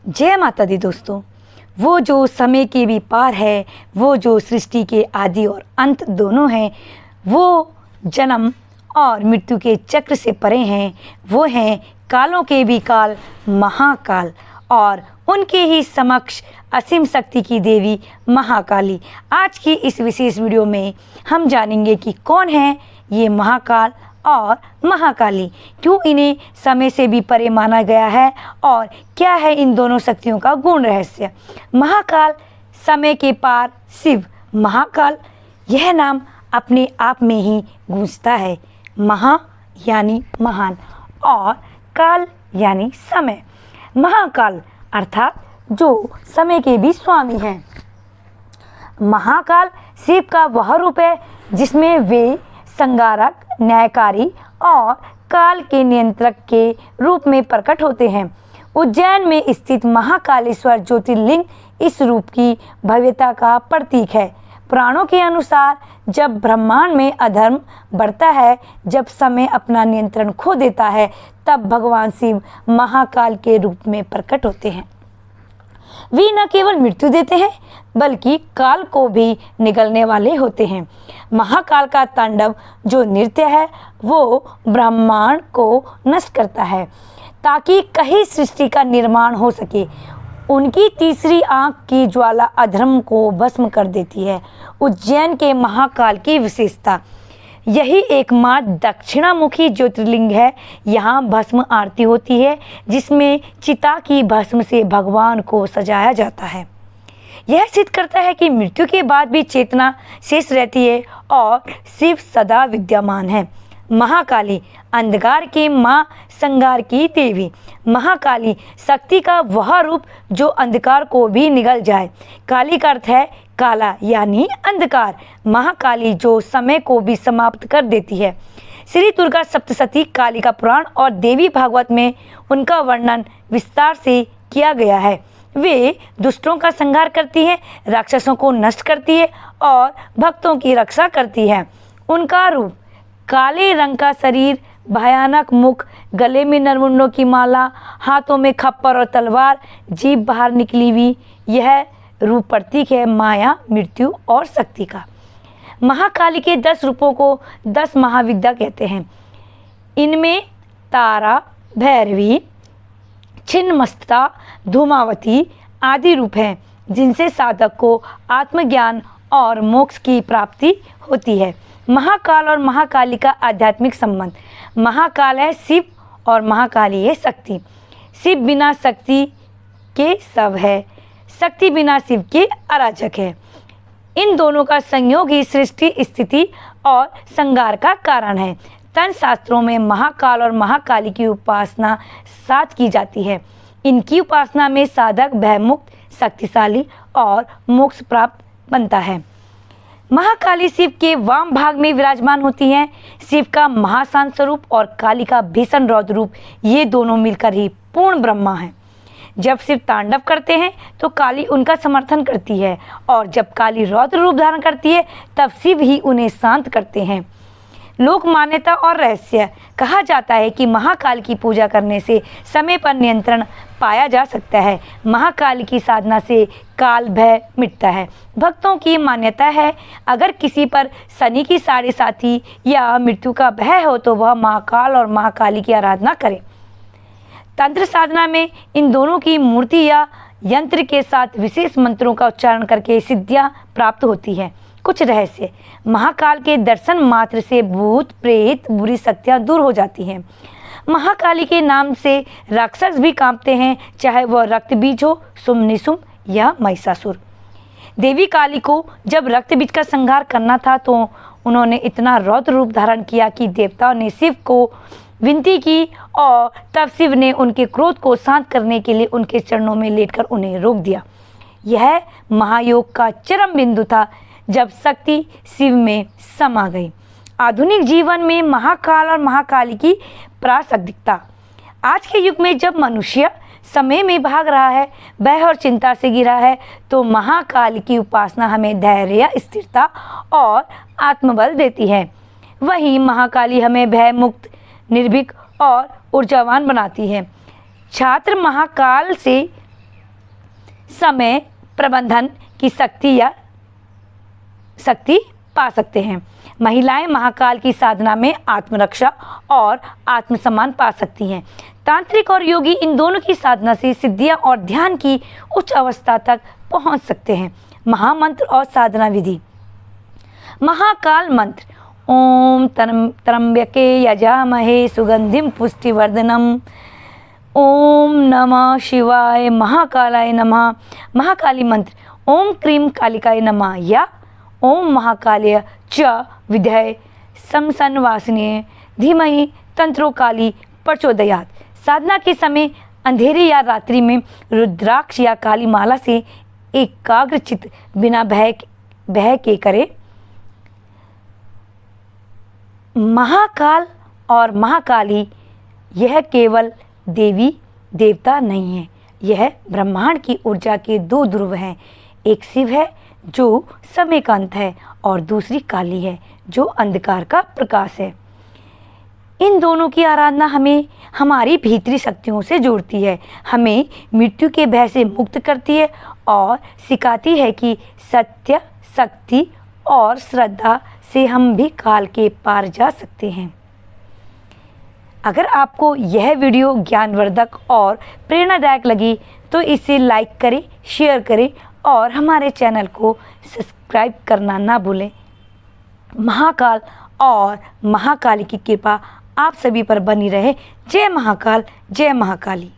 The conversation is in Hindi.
जय माता दी दोस्तों। वो जो समय के भी पार है, वो जो सृष्टि के आदि और अंत दोनों हैं, वो जन्म और मृत्यु के चक्र से परे हैं, वो हैं कालों के भी काल महाकाल और उनके ही समक्ष असीम शक्ति की देवी महाकाली। आज की इस विशेष वीडियो में हम जानेंगे कि कौन है ये महाकाल और महाकाली, क्यों इन्हें समय से भी परे माना गया है और क्या है इन दोनों शक्तियों का गूढ़ रहस्य। महाकाल समय के पार शिव। महाकाल यह नाम अपने आप में ही गूंजता है। महा यानी महान और काल यानी समय। महाकाल अर्थात जो समय के भी स्वामी हैं। महाकाल शिव का वह रूप है जिसमें वे संहारक, न्यायकारी और काल के नियंत्रक के रूप में प्रकट होते हैं। उज्जैन में स्थित महाकालेश्वर ज्योतिर्लिंग इस रूप की भव्यता का प्रतीक है। पुराणों के अनुसार जब ब्रह्मांड में अधर्म बढ़ता है, जब समय अपना नियंत्रण खो देता है, तब भगवान शिव महाकाल के रूप में प्रकट होते हैं। वे न केवल मृत्यु देते हैं बल्कि काल को भी निगलने वाले होते हैं। महाकाल का तांडव जो नृत्य है वो ब्रह्मांड को नष्ट करता है ताकि कहीं सृष्टि का निर्माण हो सके। उनकी तीसरी आंख की ज्वाला अधर्म को भस्म कर देती है। उज्जैन के महाकाल की विशेषता, यही एकमात्र दक्षिणामुखी ज्योतिर्लिंग है। यहाँ भस्म आरती होती है जिसमें चिता की भस्म से भगवान को सजाया जाता है। यह सिद्ध करता है कि मृत्यु के बाद भी चेतना शेष रहती है और शिव सदा विद्यमान है। महाकाली अंधकार के माँ, संहार की देवी। महाकाली शक्ति का वह रूप जो अंधकार को भी निगल जाए। काली का अर्थ है काला यानी अंधकार। महाकाली जो समय को भी समाप्त कर देती है। श्री दुर्गा सप्तशती कालिका पुराण और देवी भागवत में उनका वर्णन विस्तार से किया गया है। वे दुष्टों का संहार करती है, राक्षसों को नष्ट करती है और भक्तों की रक्षा करती है। उनका रूप काले रंग का शरीर, भयानक मुख, गले में नरमुंडों की माला, हाथों में खप्पर और तलवार, जीभ बाहर निकली हुई, यह रूप प्रतीक है माया, मृत्यु और शक्ति का। महाकाली के 10 रूपों को 10 महाविद्या कहते हैं। इनमें तारा, भैरवी, छिन्नमस्ता, धूमावती आदि रूप हैं जिनसे साधक को आत्मज्ञान और मोक्ष की प्राप्ति होती है। महाकाल और महाकाली का आध्यात्मिक संबंध। महाकाल है शिव और महाकाली है शक्ति। शिव बिना शक्ति के शव है, शक्ति बिना शिव के अराजक है। इन दोनों का संयोग ही सृष्टि, स्थिति और संहार का कारण है। तंत्र शास्त्रों में महाकाल और महाकाली की उपासना साथ की जाती है। इनकी उपासना में साधक भयमुक्त, शक्तिशाली और मोक्ष प्राप्त बनता है। महाकाली शिव के वाम भाग में विराजमान होती हैं। शिव का महाशांत स्वरूप और काली का भीषण रौद्र रूप, ये दोनों मिलकर ही पूर्ण ब्रह्मा है। जब शिव तांडव करते हैं तो काली उनका समर्थन करती है और जब काली रौद्र रूप धारण करती है तब शिव ही उन्हें शांत करते हैं। लोक मान्यता और रहस्य, कहा जाता है कि महाकाल की पूजा करने से समय पर नियंत्रण पाया जा सकता है। महाकाल की साधना से काल भय मिटता है। भक्तों की मान्यता है अगर किसी पर शनि की साढ़े साथी या मृत्यु का भय हो तो वह महाकाल और महाकाली की आराधना करे। तंत्र साधना में इन दोनों की मूर्ति या यंत्र के साथ विशेष मंत्रों का उच्चारण करके सिद्धियां प्राप्त होती है। कुछ रहस्य, महाकाल के दर्शन मात्र से भूत, प्रेत, बुरी शक्तियां दूर हो जाती हैं। महाकाली के नाम से राक्षस भी कांपते हैं, चाहे वह रक्तबीज हो, शुंभ निशुंभ या महिषासुर। देवी काली को जब रक्तबीज का संहार करना था तो उन्होंने इतना रौद्र रूप धारण किया कि देवताओं ने शिव को विनती की और तब शिव ने उनके क्रोध को शांत करने के लिए उनके चरणों में लेटकर उन्हें रोक दिया। यह महायोग का चरम बिंदु था जब शक्ति शिव में समा गई। आधुनिक जीवन में महाकाल और महाकाली की प्रासंगिकता। आज के युग में जब मनुष्य समय में भाग रहा है, भय और चिंता से घिरा है, तो महाकाल की उपासना हमें धैर्य, स्थिरता और आत्मबल देती है। वहीं महाकाली हमें भय मुक्त, निर्भीक और ऊर्जावान बनाती है। छात्र महाकाल से समय प्रबंधन की शक्ति पा सकते हैं। महिलाएं महाकाल की साधना में आत्मरक्षा और आत्मसम्मान पा सकती हैं। तांत्रिक और योगी इन दोनों की साधना से सिद्धियां और ध्यान की उच्च अवस्था तक पहुंच सकते हैं। महामंत्र और साधना विधि। महाकाल मंत्र। ओम त्र्यंबके यजामहे सुगंधिम पुष्टिवर्धनम। ओम नमः शिवाय महाकालाय नमः। महाकाली मंत्र। ओम क्रीम कालिकाय नमः या ओम महाकाल्य च विद्महे शमसनवासिने धीमहि तंत्रो काली प्रचोदयात्। साधना के समय अंधेरे या रात्रि में रुद्राक्ष या काली माला से एकाग्रचित बिना भय के करें। महाकाल और महाकाली यह केवल देवी देवता नहीं है, यह ब्रह्मांड की ऊर्जा के दो ध्रुव हैं। एक शिव है जो समय का अंत है और दूसरी काली है जो अंधकार का प्रकाश है। इन दोनों की आराधना हमें हमारी भीतरी शक्तियों से जोड़ती है, हमें मृत्यु के भय से मुक्त करती है और सिखाती है कि सत्य, शक्ति और श्रद्धा से हम भी काल के पार जा सकते हैं। अगर आपको यह वीडियो ज्ञानवर्धक और प्रेरणादायक लगी तो इसे लाइक करें, शेयर करें और हमारे चैनल को सब्सक्राइब करना ना भूलें। महाकाल और महाकाली की कृपा आप सभी पर बनी रहे। जय महाकाल, जय महाकाली।